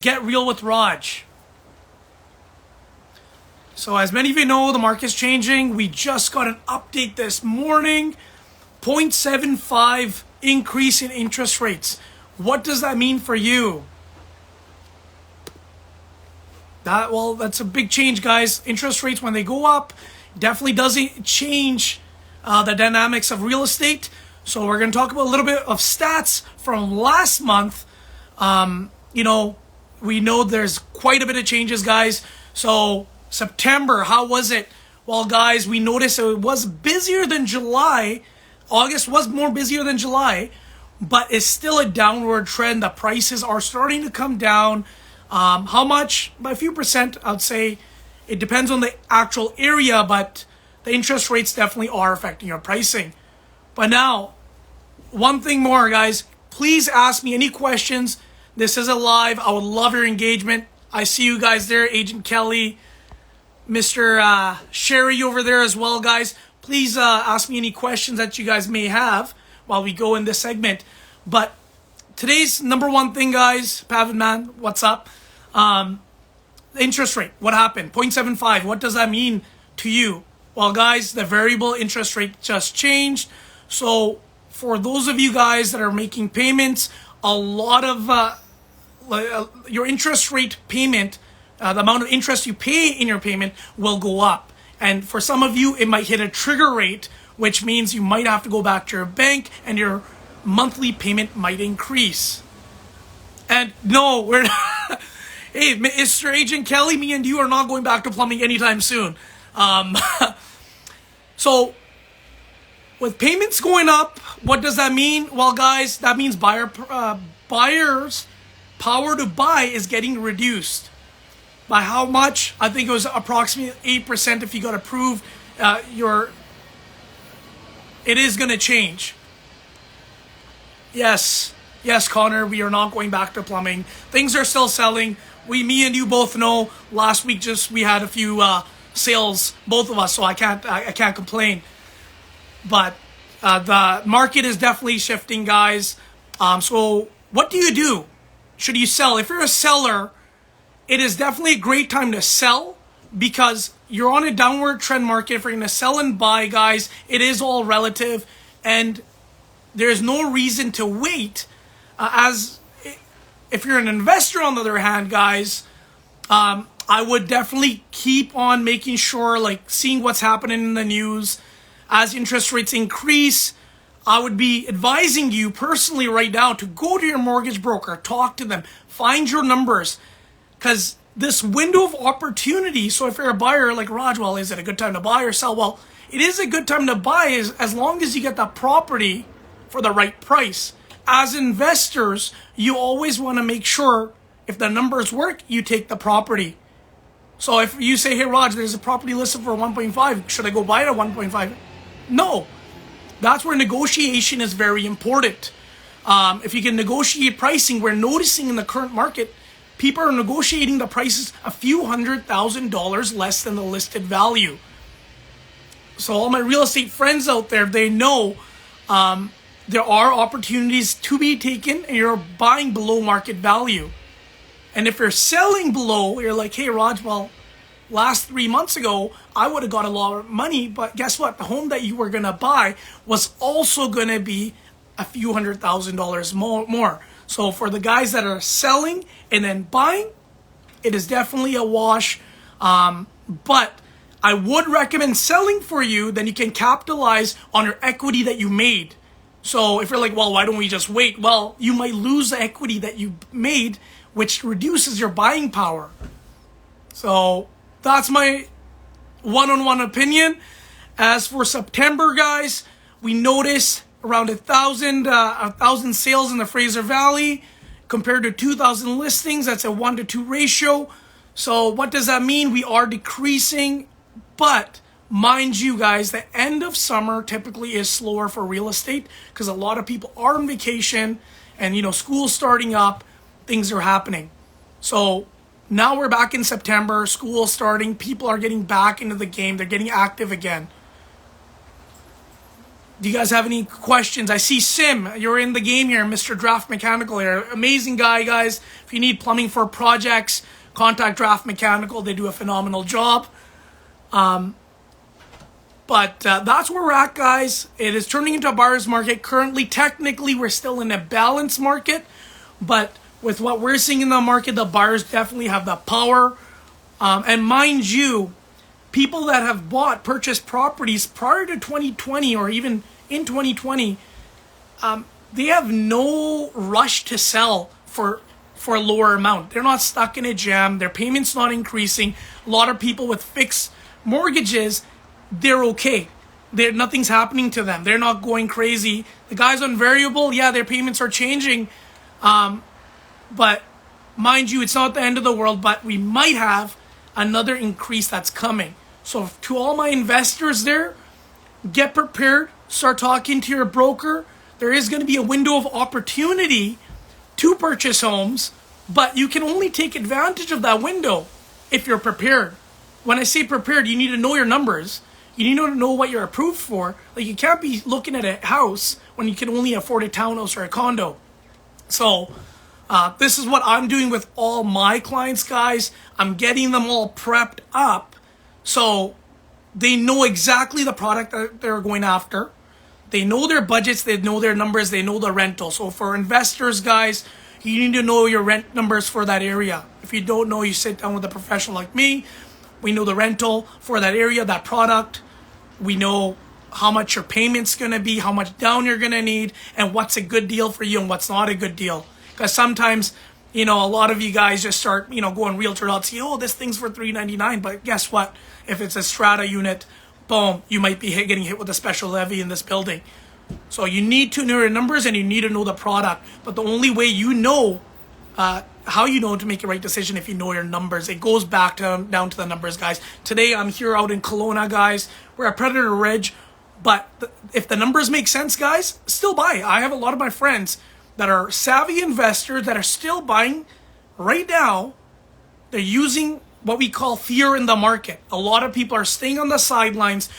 Get real with Raj. So as many of you know, the market's changing. We just got an update this morning. 0.75 increase in interest rates. What does that mean for you? That's a big change, guys. Interest rates, when they go up, definitely doesn't change the dynamics of real estate. So we're going to talk about a little bit of stats from last month. We know there's quite a bit of changes, guys. So September, how was it? Well, guys, we noticed it was busier than July. August was more busier than July, but it's still a downward trend. The prices are starting to come down. How much? By a few percent, I'd say. It depends on the actual area, but the interest rates definitely are affecting your pricing. But now, one thing more, guys. Please ask me any questions. This is a live. I would love your engagement. I see you guys there, Agent Kelly, Mr. Sherry over there as well, guys. Please ask me any questions that you guys may have while we go in this segment. But today's number one thing, guys, Pavan man, what's up? The interest rate, what happened? 0.75, what does that mean to you? Well, guys, the variable interest rate just changed. So for those of you guys that are making payments, a lot of your interest rate payment, the amount of interest you pay in your payment will go up. And for some of you, it might hit a trigger rate, which means you might have to go back to your bank and your monthly payment might increase. And no, we're not. Hey, Mr. Agent Kelly, me and you are not going back to plumbing anytime soon. So with payments going up, what does that mean? Well, guys, that means buyers' power to buy is getting reduced. By how much? I think it was approximately 8% if you got approved. It is going to change. Yes, Connor, we are not going back to plumbing. Things are still selling. Me and you both know. Last week, we had a few sales, both of us, so I can't complain. But the market is definitely shifting, guys. So what do? Should you sell? If you're a seller, it is definitely a great time to sell because you're on a downward trend market. If you're going to sell and buy, guys, it is all relative, and there's no reason to wait. If you're an investor, on the other hand, guys, I would definitely keep on making sure, seeing what's happening in the news. As interest rates increase, I would be advising you personally right now to go to your mortgage broker, talk to them, find your numbers, because this window of opportunity, so if you're a buyer like Raj, well, is it a good time to buy or sell? Well, it is a good time to buy as long as you get that property for the right price. As investors, you always want to make sure if the numbers work, you take the property. So if you say, hey, Raj, there's a property listed for 1.5, should I go buy it at 1.5? No. That's where negotiation is very important. If you can negotiate pricing, we're noticing in the current market, people are negotiating the prices a few $100,000 less than the listed value. So all my real estate friends out there, they know there are opportunities to be taken and you're buying below market value. And if you're selling below, you're like, hey, Raj, well, last 3 months ago, I would have got a lot of money, but guess what? The home that you were going to buy was also going to be a few $100,000 more. So for the guys that are selling and then buying, it is definitely a wash. But I would recommend selling for you, then you can capitalize on your equity that you made. So if you're like, well, why don't we just wait? Well, you might lose the equity that you made, which reduces your buying power. So that's my one-on-one opinion. As for September, guys, we noticed around 1,000 sales in the Fraser Valley compared to 2,000 listings. That's a 1-to-2 ratio. So what does that mean? We are decreasing, but mind you, guys, the end of summer typically is slower for real estate because a lot of people are on vacation and, school's starting up, things are happening. So now we're back in September, school starting, people are getting back into the game, they're getting active again. Do you guys have any questions? I see Sim, you're in the game here, Mr. Draft Mechanical here. Amazing guy, guys. If you need plumbing for projects, contact Draft Mechanical. They do a phenomenal job. But that's where we're at, guys. It is turning into a buyer's market. Currently, technically, we're still in a balanced market. But with what we're seeing in the market, the buyers definitely have the power. And mind you, people that have purchased properties prior to 2020 or even in 2020, they have no rush to sell for a lower amount. They're not stuck in a jam. Their payment's not increasing. A lot of people with fixed mortgages, they're okay. Nothing's happening to them. They're not going crazy. The guys on variable, yeah, their payments are changing. But mind you, it's not the end of the world, but we might have another increase that's coming. So to all my investors there, get prepared. Start talking to your broker. There is going to be a window of opportunity to purchase homes, but you can only take advantage of that window if you're prepared. When I say prepared, you need to know your numbers. You need to know what you're approved for. Like, you can't be looking at a house when you can only afford a townhouse or a condo. So this is what I'm doing with all my clients, guys. I'm getting them all prepped up so they know exactly the product that they're going after. They know their budgets, they know their numbers, they know the rental. So for investors, guys, you need to know your rent numbers for that area. If you don't know, you sit down with a professional like me. We know the rental for that area, that product. We know how much your payment's going to be, how much down you're going to need, and what's a good deal for you and what's not a good deal. Because sometimes, a lot of you guys just start, going Realtor.ca, oh, this thing's for $399. But guess what? If it's a strata unit, boom, you might be getting hit with a special levy in this building. So you need to know your numbers and you need to know the product. But the only way you know how you know to make a right decision if you know your numbers. It goes back down to the numbers, guys. Today I'm here out in Kelowna, guys. We're at Predator Ridge. But if the numbers make sense, guys, still buy. I have a lot of my friends that are savvy investors that are still buying right now. They're using what we call fear in the market. A lot of people are staying on the sidelines.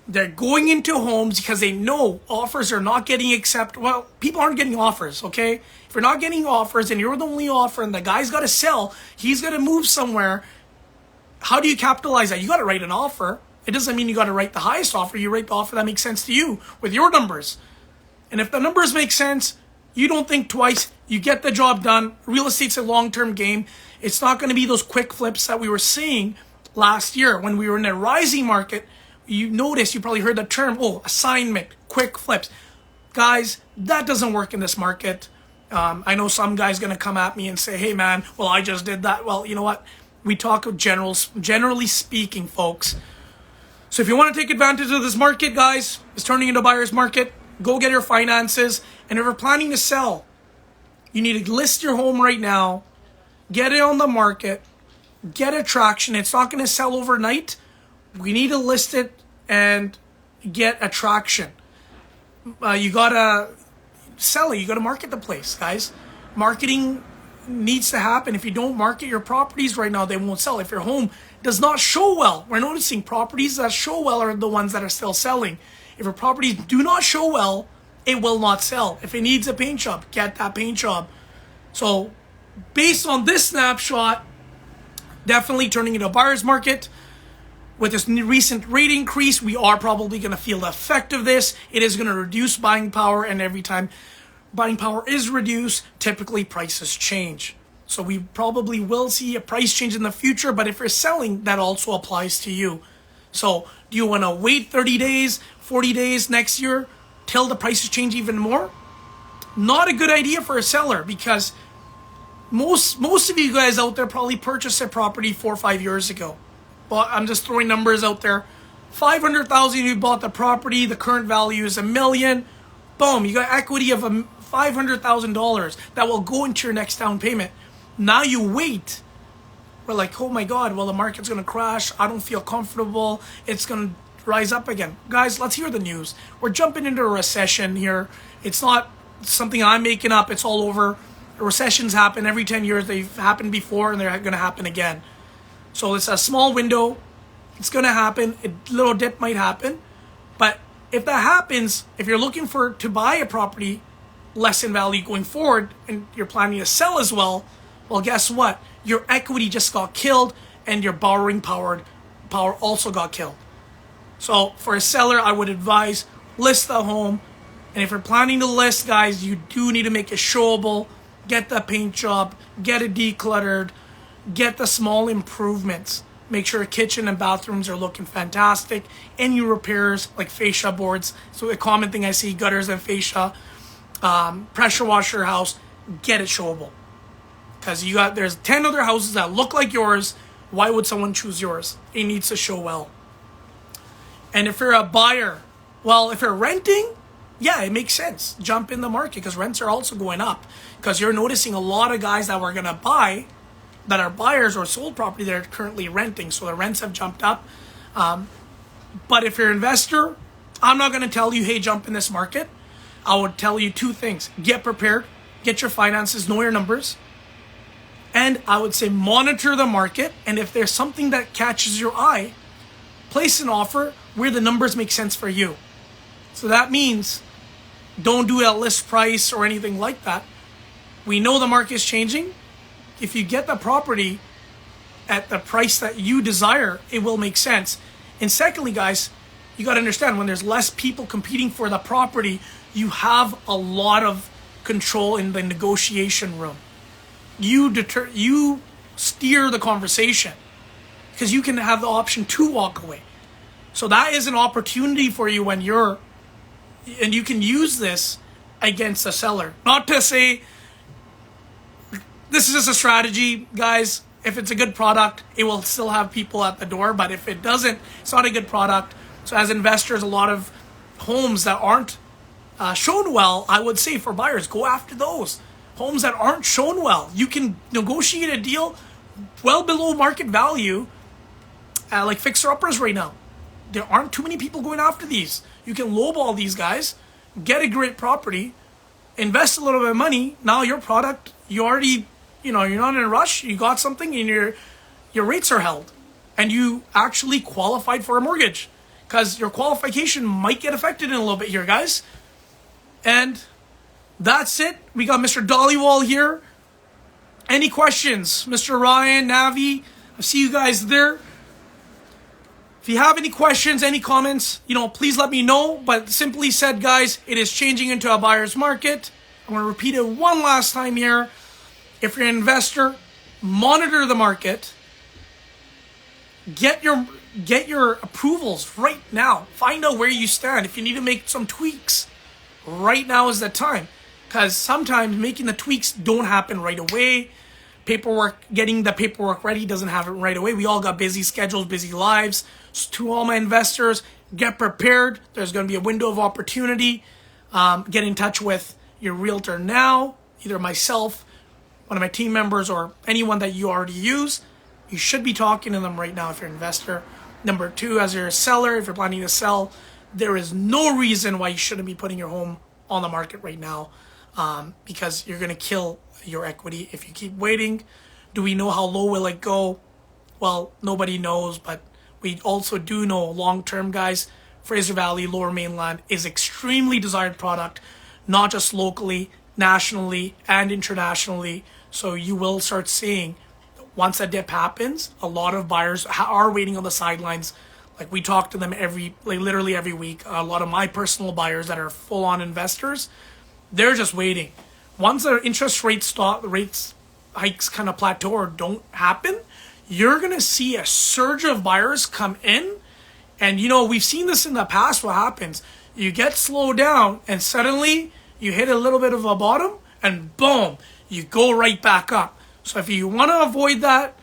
They're going into homes because they know offers are not getting accepted. Well, people aren't getting offers, okay? If you're not getting offers and you're the only offer and the guy's got to sell, he's got to move somewhere, how do you capitalize that? You got to write an offer. It doesn't mean you got to write the highest offer. You write the offer that makes sense to you with your numbers. And if the numbers make sense, you don't think twice. You get the job done. Real estate's a long-term game. It's not going to be those quick flips that we were seeing last year when we were in a rising market. You notice, you probably heard the term, assignment, quick flips. Guys, that doesn't work in this market. I know some guy's going to come at me and say, hey man, well, I just did that. Well, you know what? We talk of generally speaking, folks. So if you want to take advantage of this market, guys, it's turning into a buyer's market. Go get your finances. And if you're planning to sell, you need to list your home right now. Get it on the market. Get attraction. It's not going to sell overnight. We need to list it and get attraction. You got to sell it. You got to market the place, guys. Marketing needs to happen. If you don't market your properties right now, they won't sell. If your home does not show well, we're noticing properties that show well are the ones that are still selling. If your properties do not show well, it will not sell. If it needs a paint job, get that paint job. So based on this snapshot, definitely turning into a buyer's market. With this recent rate increase, we are probably going to feel the effect of this. It is going to reduce buying power, and every time buying power is reduced, typically prices change. So we probably will see a price change in the future, but if you're selling, that also applies to you. So do you want to wait 30 days, 40 days next year till the prices change even more? Not a good idea for a seller, because most of you guys out there probably purchased a property 4 or 5 years ago. But I'm just throwing numbers out there. $500,000, you bought the property. The current value is $1 million. Boom, you got equity of $500,000 that will go into your next down payment. Now you wait. We're like, oh my God, well, the market's going to crash. I don't feel comfortable. It's going to rise up again. Guys, let's hear the news. We're jumping into a recession here. It's not something I'm making up. It's all over. Recessions happen every 10 years. They've happened before, and they're going to happen again. So it's a small window. It's going to happen. A little dip might happen. But if that happens, if you're looking to buy a property less in value going forward and you're planning to sell as well, well, guess what? Your equity just got killed and your borrowing power also got killed. So for a seller, I would advise list the home. And if you're planning to list, guys, you do need to make it showable, get the paint job, get it decluttered, get the small improvements. Make sure kitchen and bathrooms are looking fantastic. Any repairs like fascia boards. So a common thing I see, gutters and fascia, pressure washer house, get it showable. Because there's 10 other houses that look like yours. Why would someone choose yours? It needs to show well. And if you're a buyer, well, if you're renting, yeah, it makes sense. Jump in the market because rents are also going up. Because you're noticing a lot of guys that were going to buy that are buyers or sold property that are currently renting. So the rents have jumped up. But if you're an investor, I'm not going to tell you, hey, jump in this market. I would tell you two things. Get prepared. Get your finances. Know your numbers. And I would say monitor the market. And if there's something that catches your eye, place an offer where the numbers make sense for you. So that means don't do a list price or anything like that. We know the market is changing. If you get the property at the price that you desire, it will make sense. And secondly, guys, you got to understand when there's less people competing for the property, you have a lot of control in the negotiation room. You steer the conversation because you can have the option to walk away. So that is an opportunity for you and you can use this against a seller. Not to say this is just a strategy, guys. If it's a good product, it will still have people at the door. But if it doesn't, it's not a good product. So as investors, a lot of homes that aren't shown well, I would say for buyers, go after those. Homes that aren't shown well. You can negotiate a deal well below market value, like fixer-uppers right now. There aren't too many people going after these. You can lowball these guys, get a great property, invest a little bit of money. Now your product, you already, you're not in a rush. You got something and your rates are held. And you actually qualified for a mortgage. Because your qualification might get affected in a little bit here, guys. And that's it. We got Mr. Dollywall here. Any questions? Mr. Ryan, Navi, I see you guys there. If you have any questions, any comments, please let me know. But simply said, guys, it is changing into a buyer's market. I'm going to repeat it one last time here. If you're an investor, monitor the market. Get your approvals right now. Find out where you stand. If you need to make some tweaks, right now is the time. Because sometimes making the tweaks don't happen right away. Getting the paperwork ready doesn't happen right away. We all got busy schedules, busy lives. So to all my investors, get prepared. There's going to be a window of opportunity. Get in touch with your realtor now, either myself, one of my team members, or anyone that you already use. You should be talking to them right now if you're an investor. Number two, as you're a seller, if you're planning to sell, there is no reason why you shouldn't be putting your home on the market right now, because you're going to kill your equity if you keep waiting. Do we know how low will it go? Well, nobody knows, but we also do know long-term, guys, Fraser Valley, Lower Mainland is extremely desired product, not just locally, nationally, and internationally. So you will start seeing, once that dip happens, a lot of buyers are waiting on the sidelines. Like we talk to them literally every week. A lot of my personal buyers that are full-on investors, they're just waiting. Once the interest rates hikes kind of plateau or don't happen, you're going to see a surge of buyers come in. And, we've seen this in the past. What happens? You get slowed down and suddenly you hit a little bit of a bottom and boom, you go right back up. So if you want to avoid that,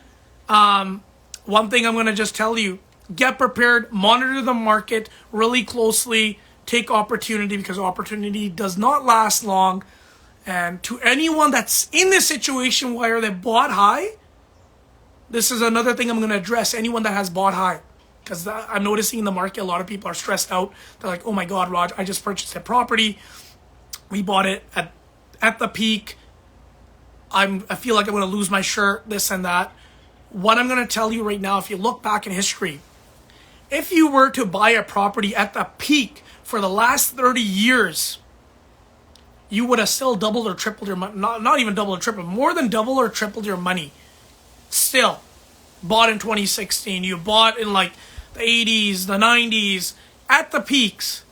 one thing I'm going to just tell you, get prepared, monitor the market really closely, take opportunity because opportunity does not last long. And to anyone that's in this situation where they bought high, this is another thing I'm going to address. Anyone that has bought high, because I'm noticing in the market, a lot of people are stressed out. They're like, oh my God, Raj, I just purchased a property. We bought it at the peak. I feel like I'm going to lose my shirt, this and that. What I'm going to tell you right now, if you look back in history, if you were to buy a property at the peak for the last 30 years, you would have still doubled or tripled your money. Not even doubled or tripled, more than double or tripled your money. Still, bought in 2016. You bought in like the 80s, the 90s, at the peaks.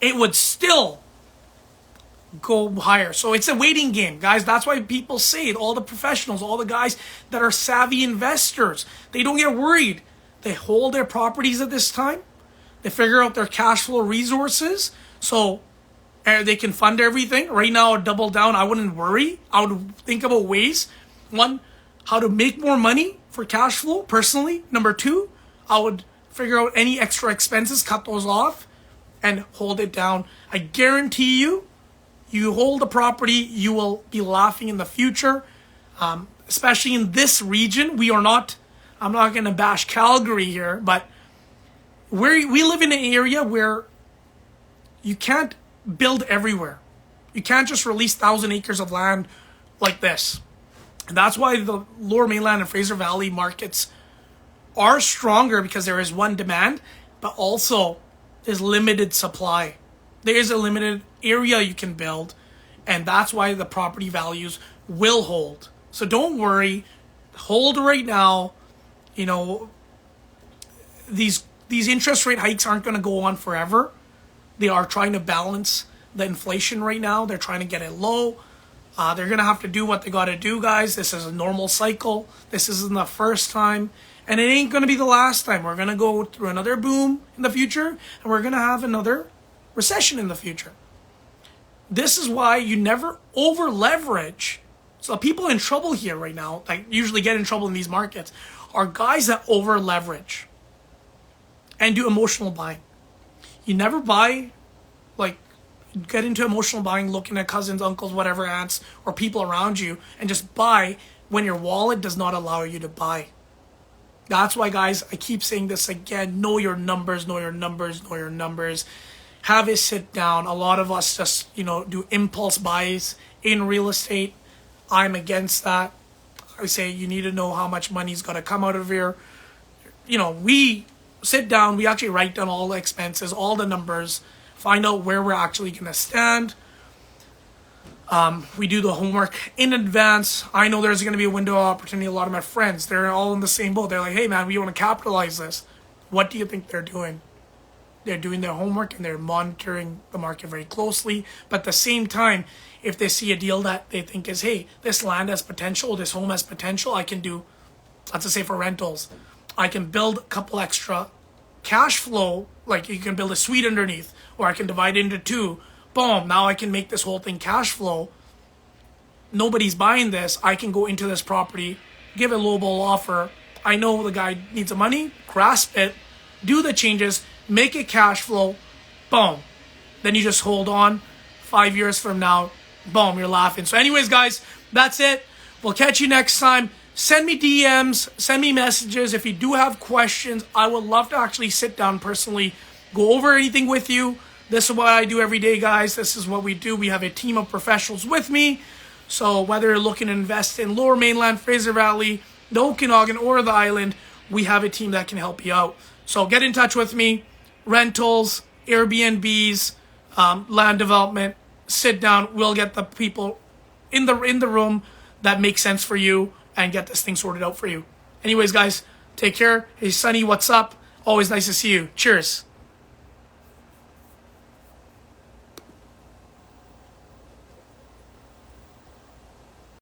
It would still go higher. So it's a waiting game, guys. That's why people say it. All the professionals, all the guys that are savvy investors, they don't get worried. They hold their properties at this time. They figure out their cash flow resources so they can fund everything. Right now, I'd double down. I wouldn't worry. I would think about ways. One, how to make more money for cash flow personally. Number two, I would figure out any extra expenses, cut those off, and hold it down. I guarantee you, you hold the property, you will be laughing in the future. Especially in this region, we are not, I'm not going to bash Calgary here, but we live in an area where you can't build everywhere. You can't just release 1,000 acres of land like this. And that's why the Lower Mainland and Fraser Valley markets are stronger, because there is one demand, but also there's limited supply. There is a limited area you can build, and that's why the property values will hold. So don't worry, hold right now. You know, these interest rate hikes aren't going to go on forever. They are trying to balance the inflation right now. They're trying to get it low. They're going to have to do what they got to do, guys. This is a normal cycle. This isn't the first time. And it ain't going to be the last time. We're going to go through another boom in the future. And we're going to have another recession in the future. This is why you never over leverage. So people in trouble here right now, like usually get in trouble in these markets, are guys that over leverage and do emotional buying. You never buy, like, get into emotional buying, looking at cousins, uncles, whatever, aunts, or people around you, and just buy when your wallet does not allow you to buy. That's why, guys, I keep saying this again. Know your numbers, know your numbers, know your numbers. Have a sit down. A lot of us just, do impulse buys in real estate. I'm against that. I say you need to know how much money's got to come out of here. We sit down. We actually write down all the expenses, all the numbers, find out where we're actually going to stand. We do the homework in advance. I know there's going to be a window of opportunity. A lot of my friends, they're all in the same boat. They're like, hey, man, we want to capitalize this. What do you think they're doing? They're doing their homework and they're monitoring the market very closely. But at the same time, if they see a deal that they think is, hey, this land has potential, this home has potential, I can do, let's just say for rentals, I can build a couple extra cash flow, like you can build a suite underneath, or I can divide it into two. Boom, now I can make this whole thing cash flow. Nobody's buying this. I can go into this property, give a lowball offer. I know the guy needs the money, grasp it, do the changes, make it cash flow, boom. Then you just hold on. 5 years from now, boom, you're laughing. So anyways, guys, that's it. We'll catch you next time. Send me DMs, send me messages. If you do have questions, I would love to actually sit down personally, go over anything with you. This is what I do every day, guys. This is what we do. We have a team of professionals with me. So whether you're looking to invest in Lower Mainland, Fraser Valley, the Okanagan, or the island, we have a team that can help you out. So get in touch with me. Rentals, Airbnbs, land development. Sit down. We'll get the people in the room that make sense for you and get this thing sorted out for you. Anyways, guys, take care. Hey, Sonny, what's up? Always nice to see you. Cheers.